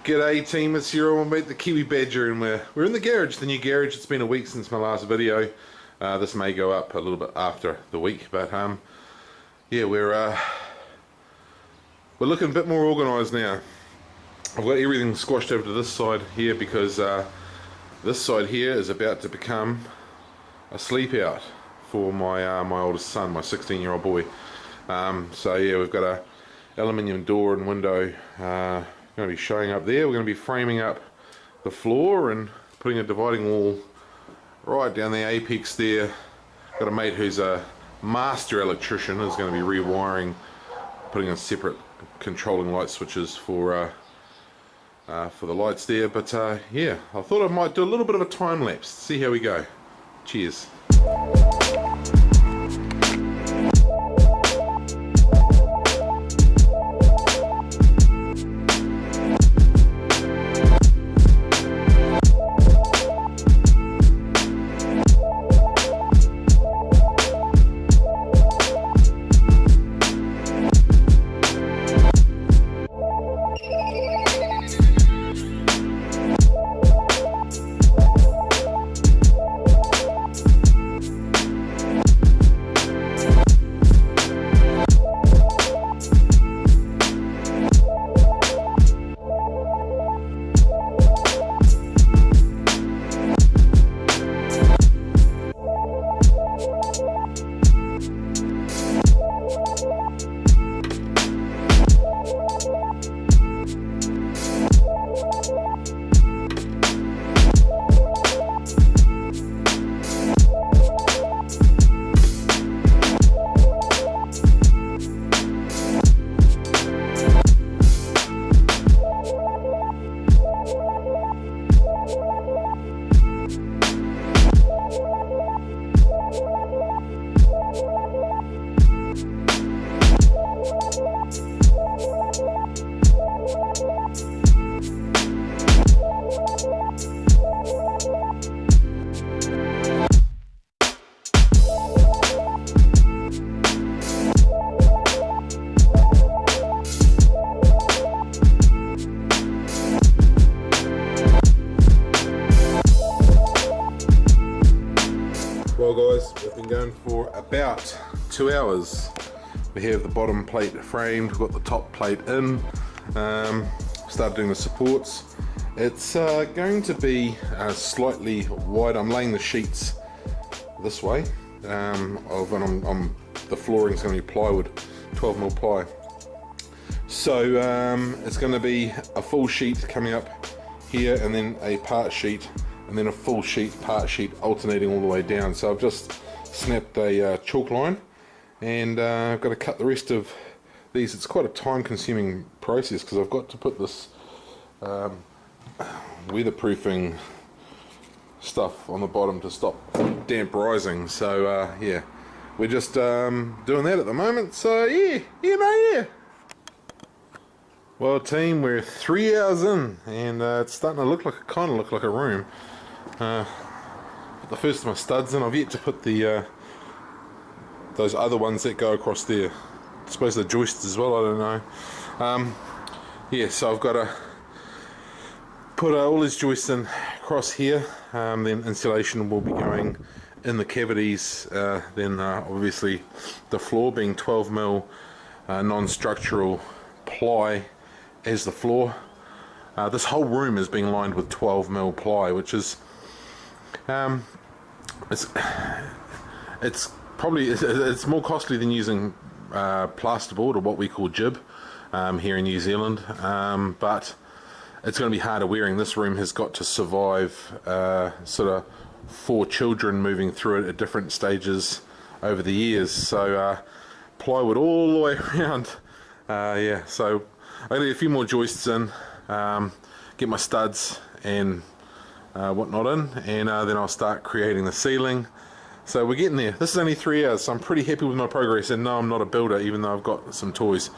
G'day team, it's Euro. We'll meet the Kiwi Badger and we're in the garage, the new garage. It's been a week since my last video. This may go up a little bit after the week, but yeah, we're looking a bit more organised now. I've got everything squashed over to this side here because this side here is about to become a sleep out for my my oldest son, my 16-year-old boy. So yeah, we've got a aluminium door and window going to be showing up there. We're going to be framing up the floor and putting a dividing wall right down the apex there. Got a mate who's a master electrician, is going to be rewiring, putting in separate controlling light switches for the lights there. But yeah, I thought I might do a little bit of a time lapse, see how we go. Cheers. Well guys, we've been going for about 2 hours. We have the bottom plate framed, we've got the top plate in, started doing the supports. It's going to be slightly wide. I'm laying the sheets this way, the flooring's going to be plywood, 12mm ply. So it's going to be a full sheet coming up here and then a part sheet and then a full sheet, part sheet, alternating all the way down. So I've just snapped a chalk line and I've got to cut the rest of these. It's quite a time consuming process because I've got to put this weatherproofing stuff on the bottom to stop damp rising. So yeah, we're just doing that at the moment. So yeah, yeah. Well team, we're 3 hours in and it's starting to look like, kind of look like a room. Put the first of my studs in. I've yet to put the those other ones that go across there. I suppose they're joists as well, I don't know. Yeah, so I've got to put all these joists in across here. Then insulation will be going in the cavities. Then obviously the floor being 12mm non-structural ply as the floor. This whole room is being lined with 12mm ply, which is it's more costly than using plasterboard, or what we call jib here in New Zealand, but it's going to be harder wearing. This room has got to survive sort of 4 children moving through it at different stages over the years, so plywood all the way around. Yeah, so I'm going to get a few more joists in, get my studs and whatnot in, and then I'll start creating the ceiling. So we're getting there. This is only 3 hours, so I'm pretty happy with my progress. And no, I'm not a builder, even though I've got some toys.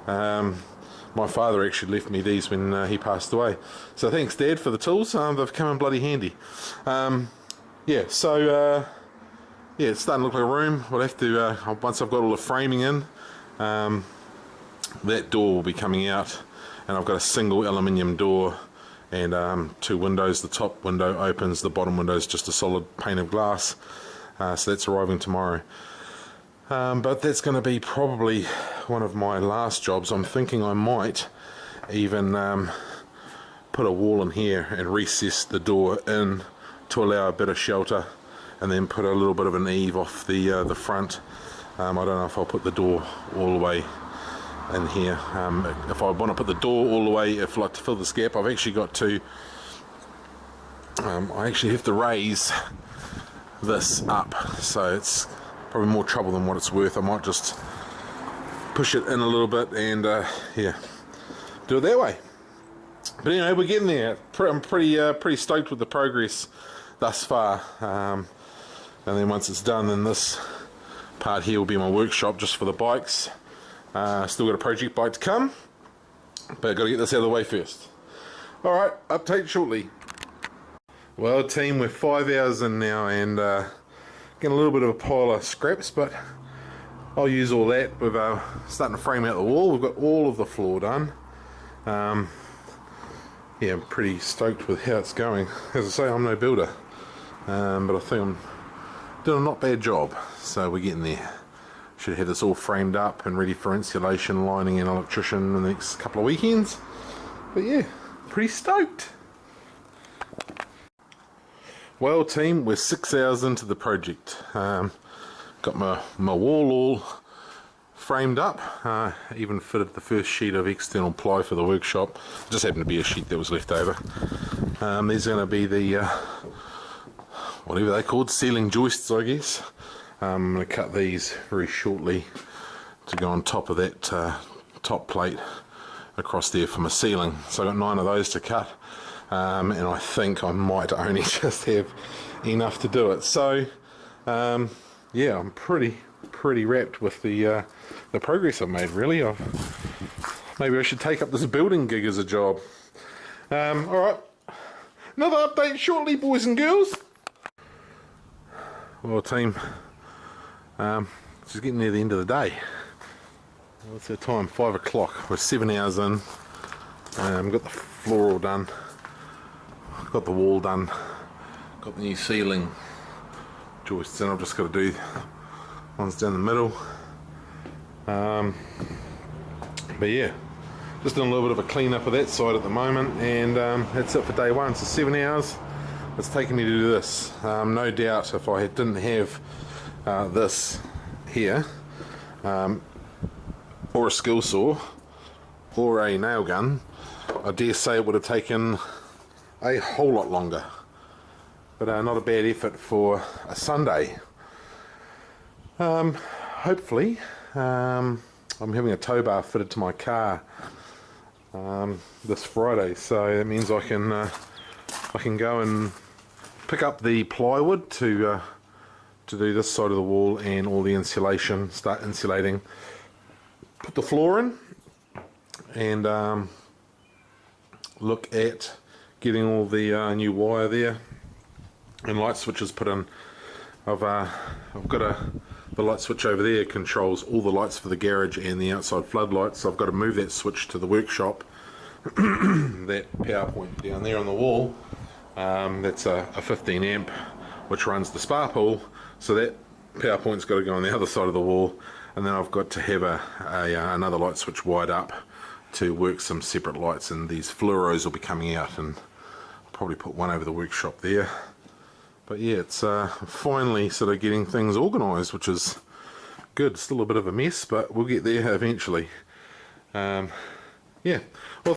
My father actually left me these when he passed away. So thanks Dad for the tools, they've come in bloody handy. Yeah, so yeah, it's starting to look like a room. We'll have to, once I've got all the framing in, that door will be coming out and I've got a single aluminium door and 2 windows. The top window opens, the bottom window is just a solid pane of glass. So that's arriving tomorrow. But that's going to be probably one of my last jobs. I'm thinking I might even put a wall in here and recess the door in to allow a bit of shelter, and then put a little bit of an eave off the front. I don't know if I'll put the door all the way in here. If I want to put the door all the way, if I'd like to fill this gap, I've actually got to I actually have to raise this up, so it's probably more trouble than what it's worth. I might just push it in a little bit and yeah, do it that way. But anyway, we're getting there. I'm pretty stoked with the progress thus far. And then once it's done, then this part here will be my workshop just for the bikes. Still got a project bike to come, but I've got to get this out of the way first. Alright, update shortly. Well team, we're 5 hours in now and getting a little bit of a pile of scraps, but I'll use all that. We're starting to frame out the wall. We've got all of the floor done. Yeah, I'm pretty stoked with how it's going. As I say, I'm no builder, but I think I'm doing a not bad job, so we're getting there. Should have this all framed up and ready for insulation, lining and electrician in the next couple of weekends. But yeah, pretty stoked. Well team, we're 6 hours into the project. Got my wall all framed up, even fitted the first sheet of external ply for the workshop. It just happened to be a sheet that was left over. These are going to be the whatever they're called, ceiling joists, I guess. I'm going to cut these very shortly to go on top of that top plate across there for my ceiling. So I've got 9 of those to cut, and I think I might only just have enough to do it. So yeah, I'm pretty wrapped with the progress I've made, really. Maybe I should take up this building gig as a job. Alright, another update shortly, boys and girls. Well team, it's just getting near the end of the day. What's our time? 5 o'clock. We're 7 hours in. Got the floor all done, got the wall done, got the new ceiling joists in. I've just got to do ones down the middle. But yeah, just doing a little bit of a clean up of that side at the moment, and that's it for day one. So 7 hours it's taken me to do this. No doubt if I didn't have this here, or a skill saw or a nail gun, I dare say it would have taken a whole lot longer. But not a bad effort for a Sunday. Hopefully, I'm having a tow bar fitted to my car this Friday, so that means I can go and pick up the plywood to do this side of the wall and all the insulation, start insulating, put the floor in, and look at getting all the new wire there and light switches put in. I've got the light switch over there controls all the lights for the garage and the outside floodlights, so I've got to move that switch to the workshop. That power point down there on the wall, that's a 15 amp which runs the spa pool, so that power point's got to go on the other side of the wall, and then I've got to have another light switch wired up to work some separate lights, and these fluoros will be coming out, and I'll probably put one over the workshop there. But yeah, it's finally sort of getting things organised, which is good. Still a bit of a mess, but we'll get there eventually. Yeah. Well,